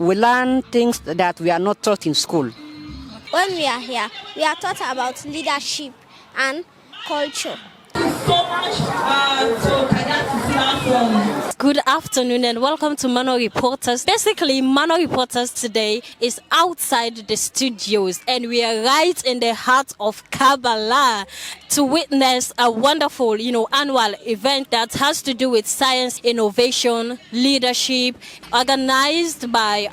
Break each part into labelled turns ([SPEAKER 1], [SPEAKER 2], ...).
[SPEAKER 1] We learn things that we are not taught in school.
[SPEAKER 2] When we are here, we are taught about leadership and culture.
[SPEAKER 3] Good afternoon and welcome to Mano Reporters. Basically, Mano Reporters today is outside the studios and we are right in the heart of Kabala to witness a wonderful, annual event that has to do with science, innovation, leadership, organized by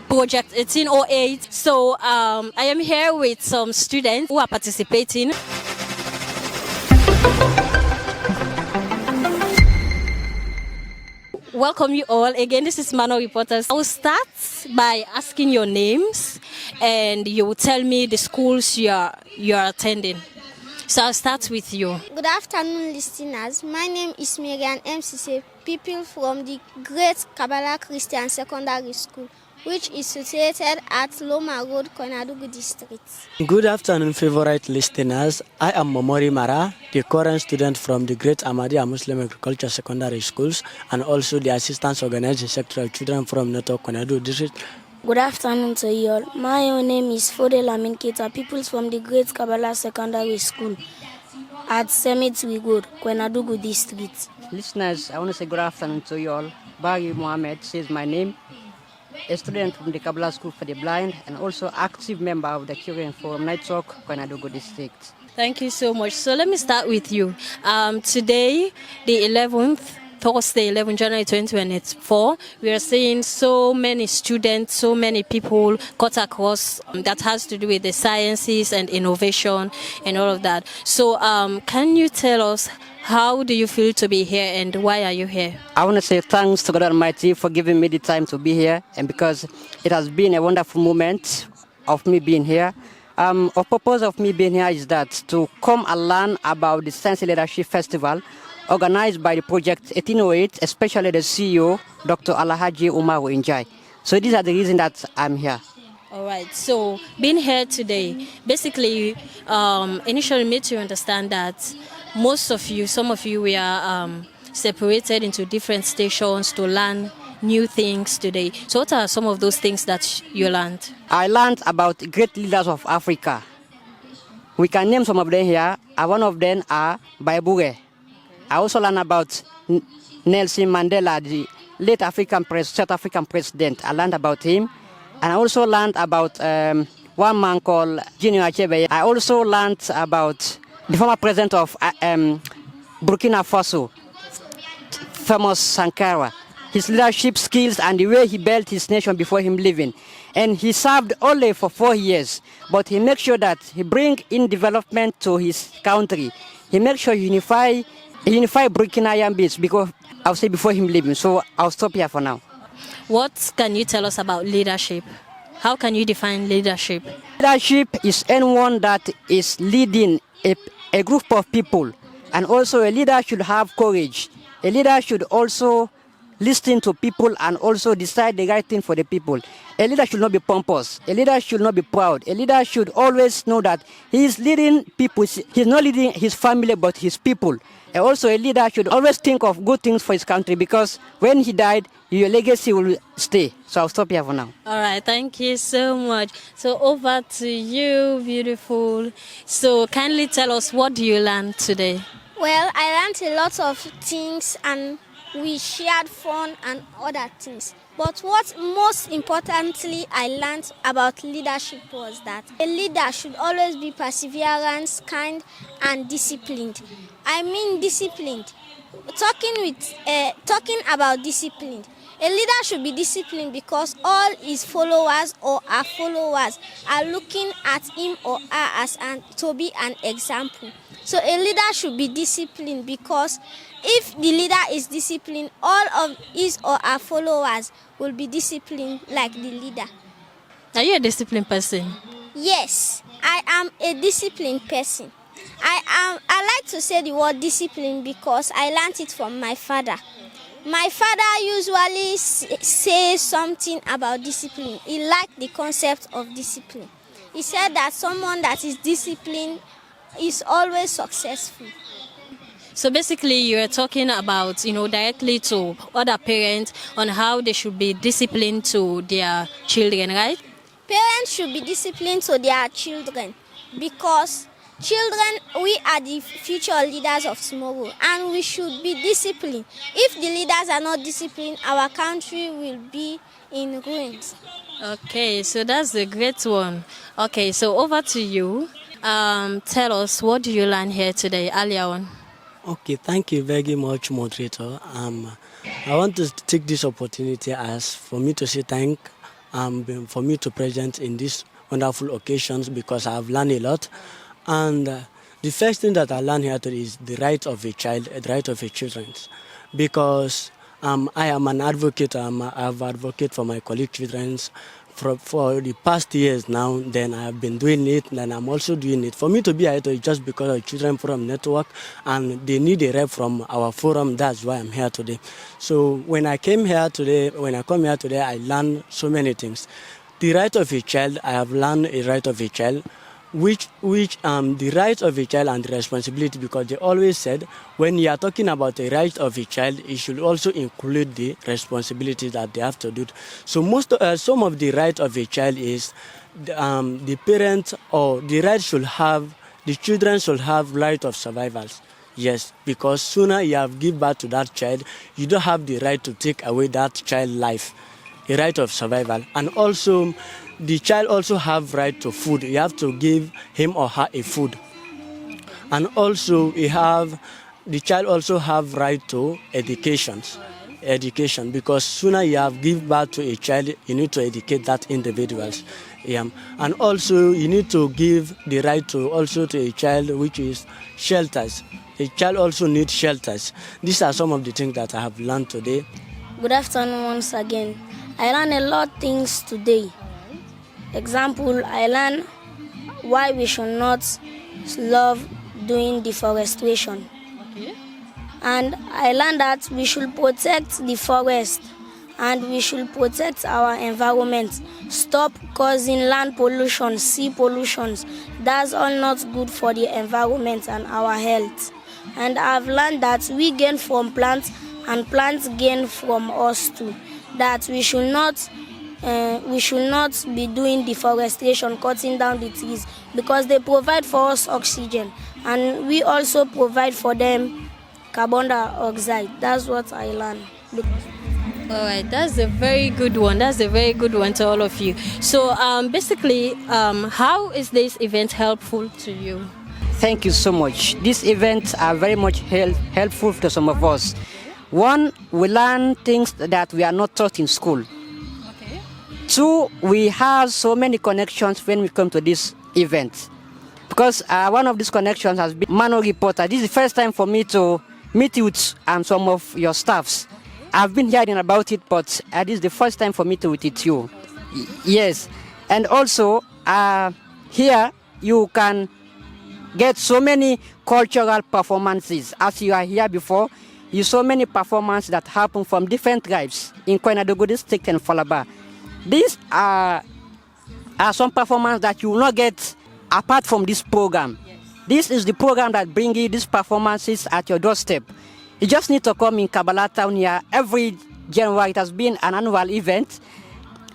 [SPEAKER 3] Project 1808. So I am here with some students who are participating. Welcome you all. Again, this is Mano Reporters. I will start by asking your names and you will tell me the schools you are attending. So I'll start with you.
[SPEAKER 2] Good afternoon, listeners. My name is Marian M, pupil from the great Kabala Christian Secondary School, which is situated at Loma Road, Konadugu District.
[SPEAKER 4] Good afternoon, favorite listeners. I am Momoray Marah, the current student from the great Ahmadiyyaa Muslim Secondary Schools, and also the assistant organizing secretary children from Noto Konadugu District.
[SPEAKER 5] Good afternoon to you all. My own name is Foday, Lamin, Keita, pupils from the great Kabala Secondary School at Summit Wigod, Konadugu District.
[SPEAKER 1] Listeners, I want to say good afternoon to you all. Barrie Mohamed says my name. A student from the Kabala School for the Blind and also active member of the Children Forum Network, Konadugu District.
[SPEAKER 3] Thank you so much. So let me start with you. Today, the 11th, Thursday, 11 January 2024, we are seeing so many students, so many people cut across that has to do with the sciences and innovation and all of that. So can you tell us, how do you feel to be here and why are you here?
[SPEAKER 1] I want to say thanks to God Almighty for giving me the time to be here, and because it has been a wonderful moment of me being here. The purpose of me being here is that to come and learn about the Science Leadership Festival organized by the Project 1808, especially the CEO, Dr. Alhaji Umaru Njai. So these are the reasons that I'm here.
[SPEAKER 3] All right, so being here today, basically, initially made you understand that most of you, some of you, we are separated into different stations to learn new things today. So what are some of those things that you learned?
[SPEAKER 1] I learned about great leaders of Africa. We can name some of them here. One of them are Baibure. I also learned about Nelson Mandela, the late South African president. I learned about him. And I also learned about one man called Junior Achebe. I also learned about the former president of Burkina Faso, famous Sankara, his leadership skills and the way he built his nation before him leaving. And he served only for 4 years, but he makes sure that he bring in development to his country. He makes sure he unify Burkina Yambis because I'll say before him leaving. So I'll stop here for now.
[SPEAKER 3] What can you tell us about leadership? How can you define leadership?
[SPEAKER 1] Leadership is anyone that is leading a group of people, and also a leader should have courage. A leader should also listen to people and also decide the right thing for the people. A leader should not be pompous. A leader should not be proud. A leader should always know that he is leading people. He's not leading his family but his people. And also a leader should always think of good things for his country, because when he died, your legacy will stay. So I'll stop here for now.
[SPEAKER 3] All right, thank you so much. So over to you, beautiful. So kindly tell us, what do you learn today?
[SPEAKER 2] Well, I learned a lot of things and we shared fun and other things. But what most importantly I learned about leadership was that a leader should always be perseverant, kind, and disciplined. I mean disciplined. Talking about discipline, a leader should be disciplined because all his followers or her followers are looking at him or her as to be an example. So a leader should be disciplined because if the leader is disciplined, all of his or her followers will be disciplined like the leader.
[SPEAKER 3] Are you a disciplined person?
[SPEAKER 2] Yes, I am a disciplined person. I like to say the word discipline because I learned it from my father. My father usually says something about discipline. He liked the concept of discipline. He said that someone that is disciplined is always successful.
[SPEAKER 3] So basically, you are talking about, directly to other parents on how they should be disciplined to their children, right?
[SPEAKER 2] Parents should be disciplined to their children because children, we are the future leaders of tomorrow and we should be disciplined. If the leaders are not disciplined, our country will be in ruins.
[SPEAKER 3] Okay, so that's a great one. Okay, so over to you. Tell us, what do you learn here today, earlier on?
[SPEAKER 4] Okay, thank you very much, moderator. I want to take this opportunity as for me to say for me to present in these wonderful occasions because I have learned a lot. And the first thing that I learned here today is the right of a child, the right of a children. Because I am an advocate, I've advocated for my colleague children for the past years now. Then I have been doing it, and I'm also doing it. For me to be here today, just because of Children Forum Network, and they need a rep from our forum, that's why I'm here today. So when I come here today, I learned so many things. The right of a child, I have learned a right of a child, which the right of a child and the responsibility, because they always said when you are talking about the right of a child, it should also include the responsibility that they have to do. So some of the right of a child is the parent or the children should have right of survival. Yes, because sooner you have given birth to that child, you don't have the right to take away that child's life, a right of survival. And also, the child also have right to food. You have to give him or her a food. And also, the child also have right to education, because sooner you have given birth to a child, you need to educate that individuals. Yeah. And also, you need to give the right to a child, which is shelters. A child also needs shelters. These are some of the things that I have learned today.
[SPEAKER 5] Good afternoon once again. I learned a lot of things today. Example, I learned why we should not love doing deforestation.
[SPEAKER 3] Okay.
[SPEAKER 5] And I learned that we should protect the forest and we should protect our environment. Stop causing land pollution, sea pollutions. That's all not good for the environment and our health. And I've learned that we gain from plants and plants gain from us too. That we should not be doing deforestation, cutting down the trees, because they provide for us oxygen and we also provide for them carbon dioxide. That's what I learned.
[SPEAKER 3] All right, that's a very good one. That's a very good one to all of you. So basically, how is this event helpful to you?
[SPEAKER 1] Thank you so much. These events are very much helpful to some of us. One, we learn things that we are not taught in school.
[SPEAKER 3] Okay.
[SPEAKER 1] Two, we have so many connections when we come to this event. Because one of these connections has been Mano Reporter. This is the first time for me to meet with some of your staffs. I've been hearing about it, but this is the first time for me to meet with you. Yes. And also, here you can get so many cultural performances. As you are here before, you saw many performances that happen from different tribes in Koinadogo district and Falaba. These are some performances that you will not get apart from this program. Yes. This is the program that brings you these performances at your doorstep. You just need to come in Kabala town here every January. It has been an annual event.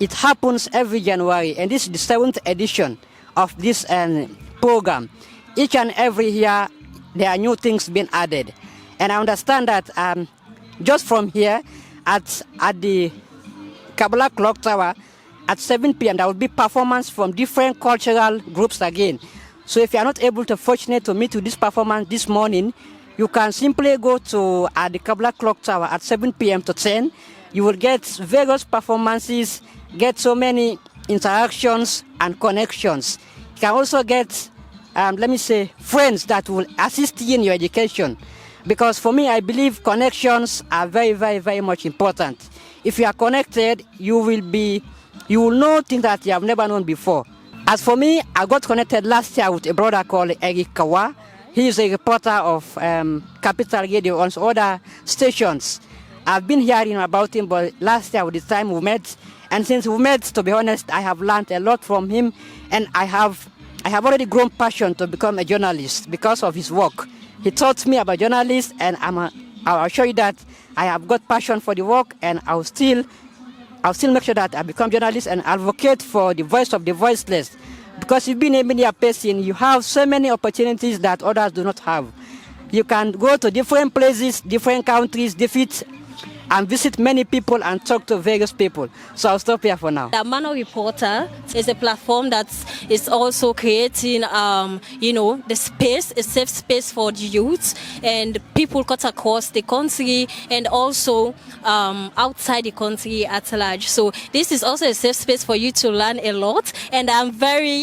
[SPEAKER 1] It happens every January, and this is the 7th edition of this program. Each and every year, there are new things being added. And I understand that just from here at the Kabala Clock Tower at 7 p.m. there will be performance from different cultural groups again. So if you are not able to fortunate to meet with this performance this morning, you can simply go to the Kabala Clock Tower at 7 p.m. to 10. You will get various performances, get so many interactions and connections. You can also get, friends that will assist you in your education. Because for me, I believe connections are very, very, very much important. If you are connected, you will know things that you have never known before. As for me, I got connected last year with a brother called Eric Kawa. He is a reporter of Capital Radio on other stations. I've been hearing about him, but last year with the time we met, and since we met, to be honest, I have learned a lot from him, and I have already grown passion to become a journalist because of his work. He taught me about journalists, and I'll show you that I have got passion for the work, and I'll still make sure that I become journalist and advocate for the voice of the voiceless. Because you've been a media person, you have so many opportunities that others do not have. You can go to different places, different countries, and visit many people and talk to various people. So I'll stop here for now.
[SPEAKER 3] The Mano Reporter is a platform that is also creating, the space, a safe space for the youth and people cut across the country and also outside the country at large. So this is also a safe space for you to learn a lot. And I'm very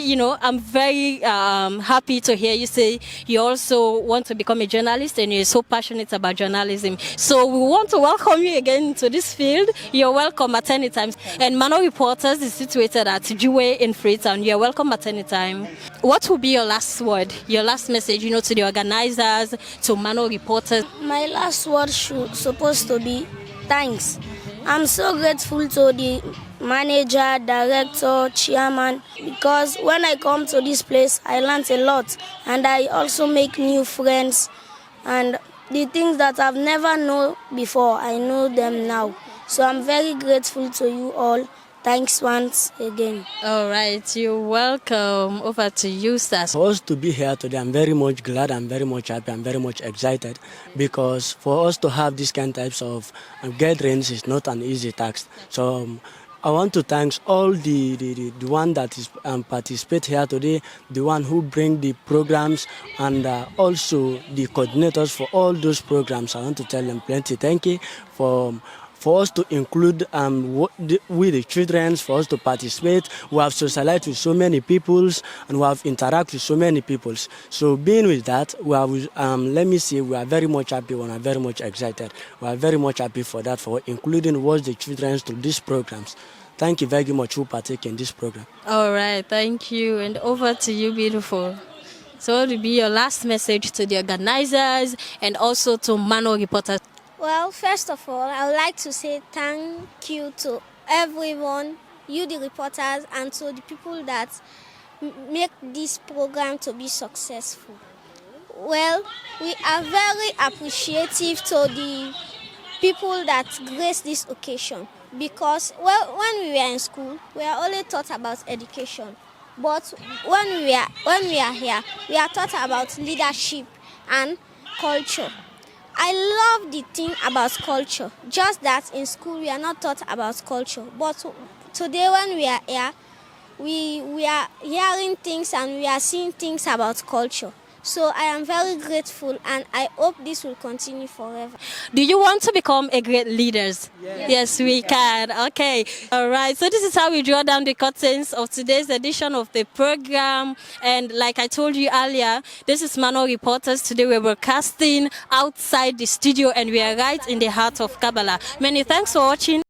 [SPEAKER 3] happy to hear you say you also want to become a journalist and you're so passionate about journalism. So we want to welcome you again to this field. You're welcome at any time. And Mano Reporters is situated at Juwe in Freetown. You're welcome at any time. What will be your last word, your last message, to the organizers, to Mano Reporters?
[SPEAKER 5] My last word supposed to be thanks. I'm so grateful to the manager, director, chairman, because when I come to this place, I learned a lot and I also make new friends, and the things that I've never known before, I know them now. So I'm very grateful to you all. Thanks once again.
[SPEAKER 3] All right, you're welcome. Over to you, Sas.
[SPEAKER 4] For us to be here today, I'm very much glad, I'm very much happy, I'm very much excited, because for us to have these kind of types of gatherings is not an easy task. So I want to thank all the one that is participate here today, the one who bring the programs, and also the coordinators for all those programs. I want to tell them plenty thank you for us to include with the children, for us to participate. We have socialized with so many peoples and we have interacted with so many peoples. So being with that, we are, let me say, we are very much happy and are very much excited. We are very much happy for that, for including what the children to these programs. Thank you very much who partake in this program.
[SPEAKER 3] All right, thank you. And over to you, beautiful. So what will be your last message to the organizers and also to Mano Reporters?
[SPEAKER 2] Well, first of all, I would like to say thank you to everyone, you the reporters, and to the people that make this program to be successful. Well, we are very appreciative to the people that grace this occasion, because when we were in school, we are only taught about education. But when we are here, we are taught about leadership and culture. I love the thing about culture, just that in school we are not taught about culture. But today when we are here, we are hearing things and we are seeing things about culture. So I am very grateful and I hope this will continue forever.
[SPEAKER 3] Do you want to become a great leader? Yes, we can. Okay. All right. So this is how we draw down the curtains of today's edition of the program. And like I told you earlier, this is Mano Reporters. Today we're broadcasting outside the studio and we are right in the heart of Kabala. Many thanks for watching.